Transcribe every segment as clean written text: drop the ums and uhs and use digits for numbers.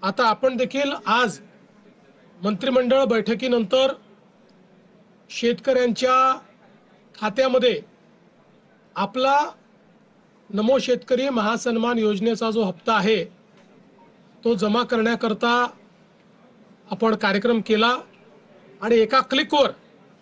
आता आपण देखील आज मंत्रिमंडळ बैठकीनंतर शेतकऱ्यांच्या खात्यामध्ये आपला नमो शेतकरी महासन्मान योजनेचा जो हप्ता आहे तो जमा करण्याकरता आपण कार्यक्रम केला आणि एका क्लिकवर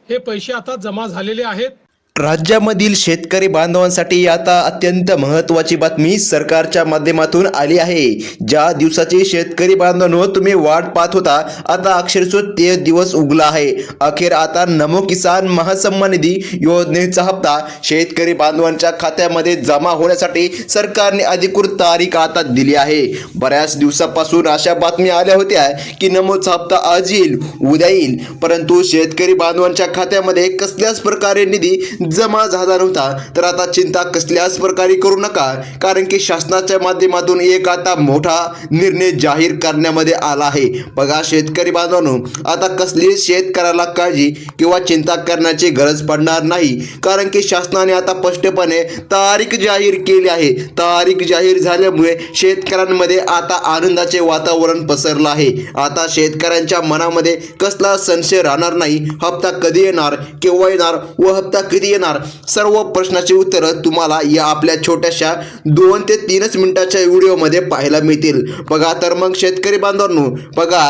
हे पैसे आता जमा झालेले आहेत। राज्यामधील शेतकरी बांधवांसाठी आता अत्यंत महत्त्वाची बातमी सरकारच्या माध्यमातून आली आहे। ज्या दिवसाची शेतकरी बांधवांनो तुम्ही वाट पाहत होता, आता अक्षरशः ते दिवस उगला आहे। अखेर आता नमो किसान महासन्मान निधी योजनेचा हप्ता शेतकरी बांधवांच्या खात्यामध्ये जमा होण्यासाठी सरकारने अधिकृत तारीख आता दिली आहे। बऱ्याच दिवसापासून अशा बातम्या आल्या होत्या की नमोचा हप्ता आज येईल, उद्या येईल, परंतु शेतकरी बांधवांच्या खात्यामध्ये कसल्याच प्रकारे निधी जमा झाला नव्हता। तर आता चिंता कसल्याच प्रकारे करू नका, कारण की शासनाच्या माध्यमातून एक आता मोठा निर्णय जाहीर करण्यामध्ये आला आहे। बघा शेतकरी बांधवांनो, आता कसली शेतकऱ्याला काळजी किंवा चिंता करण्याची गरज पडणार नाही, कारण की शासनाने आता स्पष्टपणे तारीख जाहीर केली आहे। तारीख जाहीर झाल्यामुळे शेतकऱ्यांमध्ये आता आनंदाचे वातावरण पसरलं आहे। आता शेतकऱ्यांच्या मनामध्ये कसला संशय राहणार नाही। हप्ता कधी येणार, केव्हा येणार व हप्ता कधी येणार, सर्व प्रश्नाची उत्तरे तुम्हाला या आपल्या छोट्याशा 2 ते 3 मिनिटाच्या व्हिडिओमध्ये पाहायला मिळतील। बघा तर मग शेतकरी बांधवांनो, बघा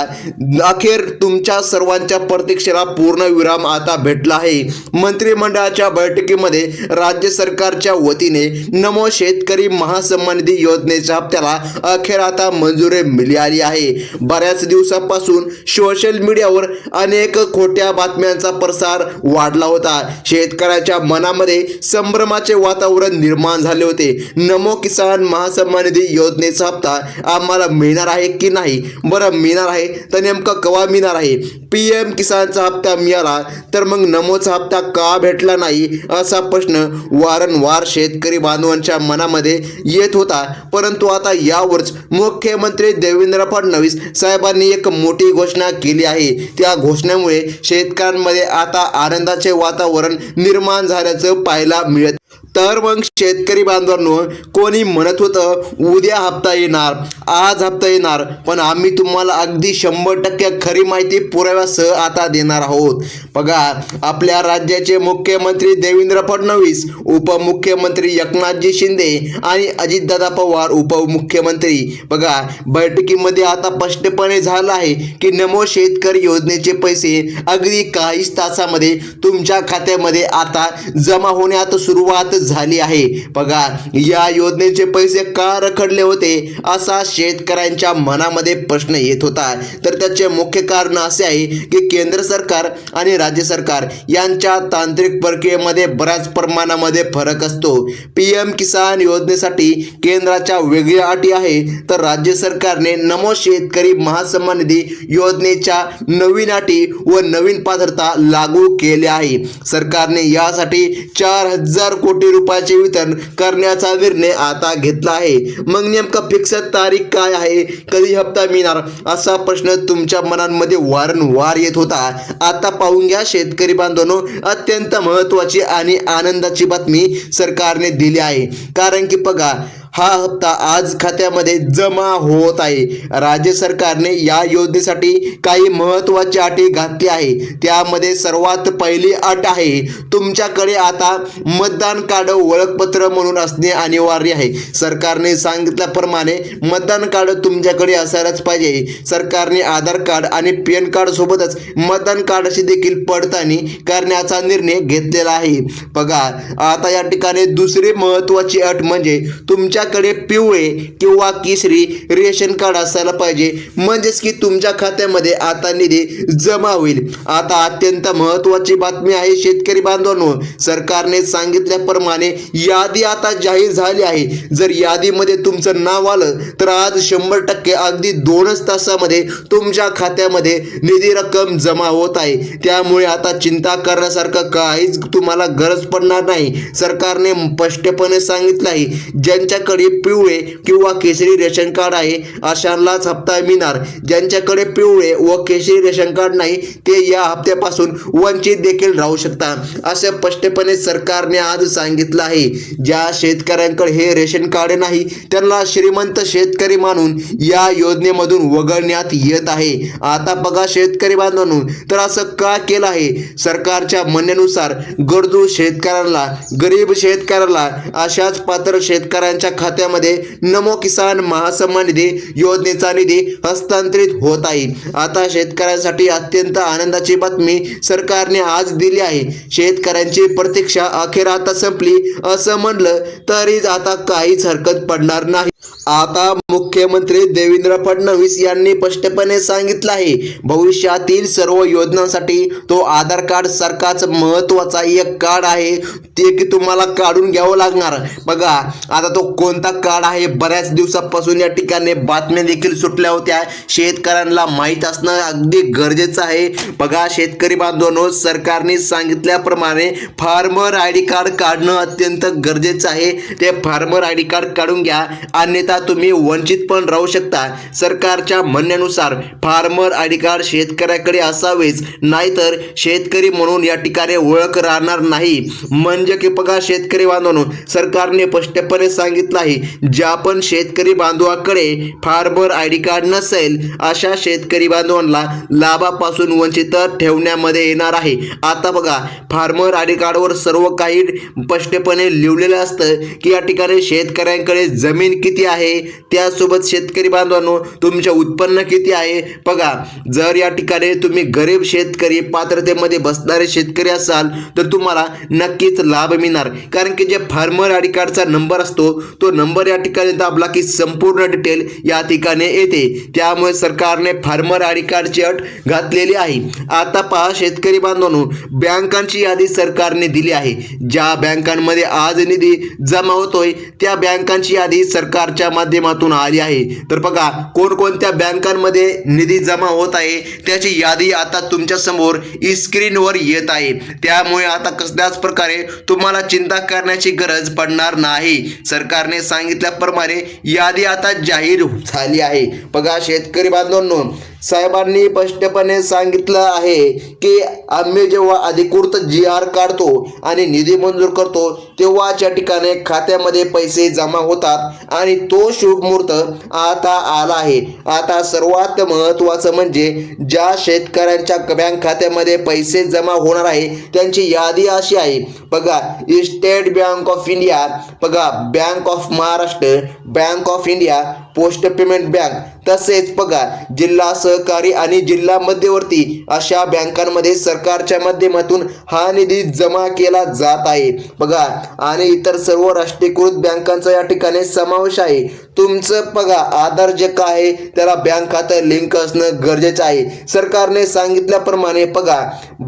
अखेर तुमच्या सर्वांच्या प्रतीक्षेला पूर्ण विराम आता भेटला आहे। मंत्रिमंडळाच्या बैठकीमध्ये राज्य सरकारच्या वतीने नमो शेतकरी महासन्मान निधी योजनेच्या हप्त्याला अखेर आता मंजुरी मिळाली आहे। बऱ्याच दिवसापासून सोशल मीडियावर अनेक खोट्या बातम्यांचा प्रसार वाढला होता। शेतकऱ्याच्या मनामध्ये संभ्रमाचे वातावरण निर्माण झाले होते। नमो किसान महासन्मान निधी योजनेचा हप्ता आम्हाला मिळणार आहे की नाही, बरं मिळणार आहे तर नेमका केव्हा मिळणार आहे, पीएम किसानचा हप्ता मिळाला तर मग नमोचा हप्ता का भेटला नाही, असा प्रश्न वारंवार शेतकरी बांधवांच्या मनामध्ये येत होता। परंतु आता यावरच मुख्यमंत्री देवेंद्र फडणवीस साहेबांनी एक मोठी घोषणा केली आहे। त्या घोषणेमुळे शेतकऱ्यांमध्ये आता आनंदाचे वातावरण निर्माण झाल्याचं पाहायला मिळत। तर मग शेतकरी बांधवांनो, कोणी म्हणत होतं उद्या हप्ता येणार, आज हप्ता येणार, पण आम्ही तुम्हाला अगदी 100% खरी माहिती पुराव्यासह आता देणार आहोत। बघा आपल्या राज्याचे मुख्यमंत्री देवेंद्र फडणवीस, उपमुख्यमंत्री एकनाथजी शिंदे आणि अजितदादा पवार उपमुख्यमंत्री, बघा बैठकीमध्ये आता स्पष्टपणे झालं आहे की नमो शेतकरी योजनेचे पैसे अगदी काहीच तासामध्ये तुमच्या खात्यामध्ये आता जमा होण्यात सुरुवात झाली आहे। बघा या योजनेचे पैसे का रखडले होते, असा शेतकऱ्यांच्या मनामध्ये प्रश्न येत होता। तर त्याचे मुख्य कारण असे आहे की केंद्र सरकार आणि राज्य सरकार यांच्या तांत्रिक प्रक्रियेमध्ये बऱ्याच प्रमाणामध्ये फरक असतो। पीएम किसान योजनेसाठी केंद्राच्या वेगळ्या अटी आहे, तर राज्य सरकारने नमो शेतकरी महासन्मान निधी योजनेच्या नवीन अटी व नवीन पात्रता लागू केल्या आहे। सरकारने यासाठी 4000 कोटी रुपयाचे वितरण करण्याचा निर्णय आता घेतला आहे। मग नेमका फिक्स तारीख काय आहे, कधी हप्ता मिळणार, असा प्रश्न तुमच्या मनांमध्ये वारंवार येत होता। आता पाहून घ्या शेतकरी बांधवांनो, अत्यंत महत्त्वाची आणि आनंदाची बातमी सरकारने दिली आहे, कारण की बघा हा हप्ता आज खात्यामध्ये जमा होत आहे। राज्य सरकारने या योजनेसाठी काही महत्त्वाची अटी घातली आहे। त्यामध्ये सर्वात पहिली अट आहे, तुमच्याकडे आता मतदान कार्ड ओळखपत्र म्हणून असणे अनिवार्य आहे। सरकारने सांगितल्याप्रमाणे मतदान कार्ड तुमच्याकडे असायलाच पाहिजे। सरकारने आधार कार्ड आणि पॅन कार्ड सोबतच मतदान कार्डाची देखील पडताळणी करण्याचा निर्णय घेतलेला आहे। बघा आता या ठिकाणी दुसरी महत्त्वाची अट म्हणजे तुमच्याकडे पिवळे किंवा केशरी रेशन कार्ड असायला पाहिजे, म्हणजेच की तुमच्या खात्यामध्ये आता निधी जमा होईल। आता अत्यंत महत्त्वाची बातमी आहे शेतकरी बांधवांनो, सरकारने सांगितल्याप्रमाणे यादी आता जाहीर झाली आहे। जर यादीमध्ये तुमचं नाव आलं तर आज 100% अगदी 2च तासामध्ये तुमच्या खात्यामध्ये निधी रक्कम जमा होत आहे। त्यामुळे आता चिंता करण्यासारखं काहीच तुम्हाला गरज पडणार नाही। सरकारने स्पष्टपणे सांगितलं आहे, ज्यांच्याकडे ज्यांच्याकडे पिवळे किंवा केशरी रेशन कार्ड आहे अशांनाच हप्ता मिळणार. ज्यांच्याकडे पिवळे व केशरी रेशन कार्ड नाही ते या हप्त्यापासून वंचित देखील राहू शकतात असं स्पष्टपणे सरकारने आज सांगितलं आहे. ज्या शेतकऱ्यांकडे हे रेशन कार्ड नाही त्यांना श्रीमंत शेतकरी मानून या योजनेमधून वगळण्यात येत आहे. आता बघा शेतकरी बांधवांनो, तर असं का केलं आहे? सरकारच्या म्हणण्यानुसार गरजू शेतकऱ्यांना, गरीब शेतकऱ्याला, अशाच पात्र शेतकऱ्यांच्या खात्यामध्ये नमो किसान महासन्मान निधी योजनेचा निधी हस्तांतरित होत आहे. आता शेतकऱ्यांसाठी अत्यंत आनंदाची बातमी सरकारने आज दिली आहे. शेतकऱ्यांची प्रतीक्षा अखेर आता संपली असं म्हणलं तरी आता काहीच हरकत पडणार नाही. आता मुख्यमंत्री देवेंद्र फडणवीस यांनी स्पष्टपणे सांगितलं आहे, भविष्यातील सर्व योजनांसाठी तो आधार कार्ड सारखाच महत्त्वाचा एक कार्ड आहे ते की तुम्हाला काढून घ्यावं लागणार. बघा आता तो कोणता कार्ड आहे, बऱ्याच दिवसापासून या ठिकाणी बातम्या देखील सुटल्या होत्या. शेतकऱ्यांना माहीत असणं अगदी गरजेचं आहे. बघा शेतकरी बांधवांनो, सरकारने सांगितल्याप्रमाणे फार्मर आय डी कार्ड काढणं अत्यंत गरजेचं आहे. ते फार्मर आय डी कार्ड काढून घ्या, अन्यथा तुम्ही वंचित पण राहू शकता. सरकारच्या म्हणण्यानुसार फार्मर आय डी कार्ड शेतकऱ्याकडे असावेच, नाहीतर शेतकरी म्हणून या ठिकाणी ओळख राहणार नाही. म्हणजे की बघा शेतकरी बांधवांनो, सरकारने स्पष्टपणे सांगितलं आहे, ज्या पण शेतकरी बांधवाकडे फार्मर आय डी कार्ड नसेल अशा शेतकरी बांधवांना लाभापासून वंचित ठेवण्यामध्ये येणार आहे. आता बघा फार्मर आय डी कार्डवर सर्व काही स्पष्टपणे लिहिलेलं असतं की या ठिकाणी शेतकऱ्यांकडे जमीन किती आहे, त्यासोबत शेतकरी बांधवांनो तुमचे उत्पन्न किती आहे. बघा जर या ठिकाणी तुम्ही गरीब शेतकरी पात्रतेमध्ये बसणारे शेतकरी असाल तर तुम्हाला नक्कीच लाभ मिळणार. कारण की जे फार्मर आय डी कार्डचा नंबर असतो तो नंबर या ठिकाणी दाबला की संपूर्ण डिटेल या ठिकाणी येते. त्यामुळे सरकारने फार्मर आय डी कार्डची अट घातलेली आहे. आता पहा शेतकरी बांधवांनो, बँकांची यादी सरकारने दिली आहे. ज्या बँकांमध्ये आज निधी जमा होतोय त्या बँकांची यादी सरकारच्या माध्यमातून आली आहे. तर बघा कोणकोणत्या बँकांमध्ये निधी जमा होत आहे त्याची यादी आता तुमच्या समोर स्क्रीनवर येत आहे. त्यामुळे आता कसल्याच प्रकारे तुम्हाला चिंता करण्याची गरज पडणार नाही. सरकारने सांगितल्याप्रमाणे यादी आता जाहीर झाली आहे. बघा शेतकरी बांधवांनो, साहेबांनी स्पष्टपणे सांगितलं आहे की आम्ही जेव्हा अधिकृत GR काढतो आणि निधी मंजूर करतो तेव्हाच या ठिकाणी खात्यामध्ये पैसे जमा होतात आणि तो शुभ मुहूर्त आता आला आहे. आता सर्वात महत्त्वाचं म्हणजे ज्या शेतकऱ्यांच्या बँक खात्यामध्ये पैसे जमा होणार आहे त्यांची यादी अशी आहे. बघा स्टेट बँक ऑफ इंडिया, बघा bank of Maharashtra, bank of India, post payment bank, तसेच बघा जिल्हा सहकारी आणि जिल्हा मध्यवर्ती अशा बँकांमध्ये सरकारच्या माध्यमातून हा निधी जमा केला जात आहे. बघा आणि इतर सर्व राष्ट्रीयकृत बँकांचा या ठिकाणी समावेश आहे. तुमचं बघा आधार जे काय आहे त्याला बँक खातं लिंक असणं गरजेचं आहे. सरकारने सांगितल्याप्रमाणे बघा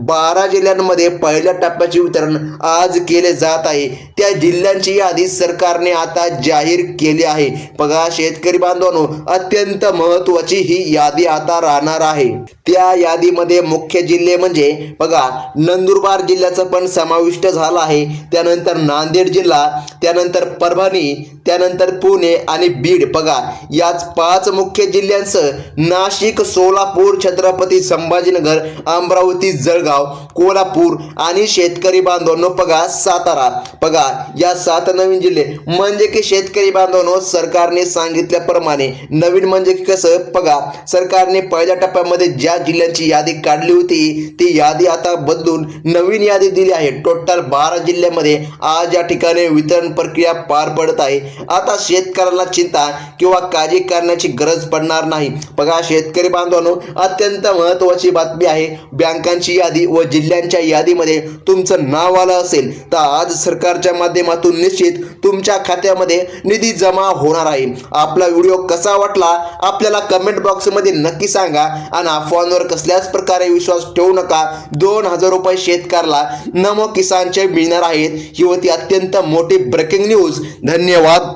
12 जिल्ह्यांमध्ये पहिल्या टप्प्याचे वितरण आज केले जात आहे. त्या जिल्ह्यांची यादी सरकारने आता जाहीर केली आहे. बघा शेतकरी बांधवांनो, अत्यंत महत्त्वाची ही यादी आता राहणार आहे. त्या यादीमध्ये मुख्य जिल्हे म्हणजे बघा नंदुरबार जिल्ह्याचा पण समाविष्ट झाला आहे. त्यानंतर नांदेड जिल्हा, त्यानंतर परभणी, त्यानंतर पुणे आणि बीड. बघा याच 5 मुख्य जिल्ह्यांसह नाशिक, सोलापूर, छत्रपती संभाजीनगर, अमरावती, जळगाव, कोल्हापूर आणि शेतकरी बांधवांनो बघा सातारा. बघा या 7 नवीन जिल्हे म्हणजे की शेतकरी बांधवांनो सरकारने सांगितल्याप्रमाणे नवीन म्हणजे की कसं बघा सरकारने पहिल्या टप्प्यामध्ये ज्या जिल्ह्यांची यादी काढली होती ती यादी आता बदलून नवीन यादी दिली आहे. टोटल 12 जिल्ह्यामध्ये आज या ठिकाणी वितरण प्रक्रिया पार पडत आहे. आता शेतकऱ्यांना चिंता किंवा काळजी करण्याची गरज पडणार नाही. बघा शेतकरी बांधवांनो, अत्यंत महत्त्वाची बातमी आहे. बँकांची यादी व जिल्ह्यांच्या यादीमध्ये तुमचं नाव आलं असेल तर आज सरकारच्या माध्यमातून निश्चित तुमच्या खात्यामध्ये निधी जमा होणार आहे. आपला व्हिडिओ कसा वाटला आपल्याला कमेंट बॉक्समध्ये नक्की सांगा आणि अफवांवर कसल्याच प्रकारे विश्वास ठेवू नका. 2000 रुपये शेतकऱ्याला नमो किसानचे मिळणार आहेत. ही होती अत्यंत मोठी ब्रेकिंग न्यूज. धन्यवाद.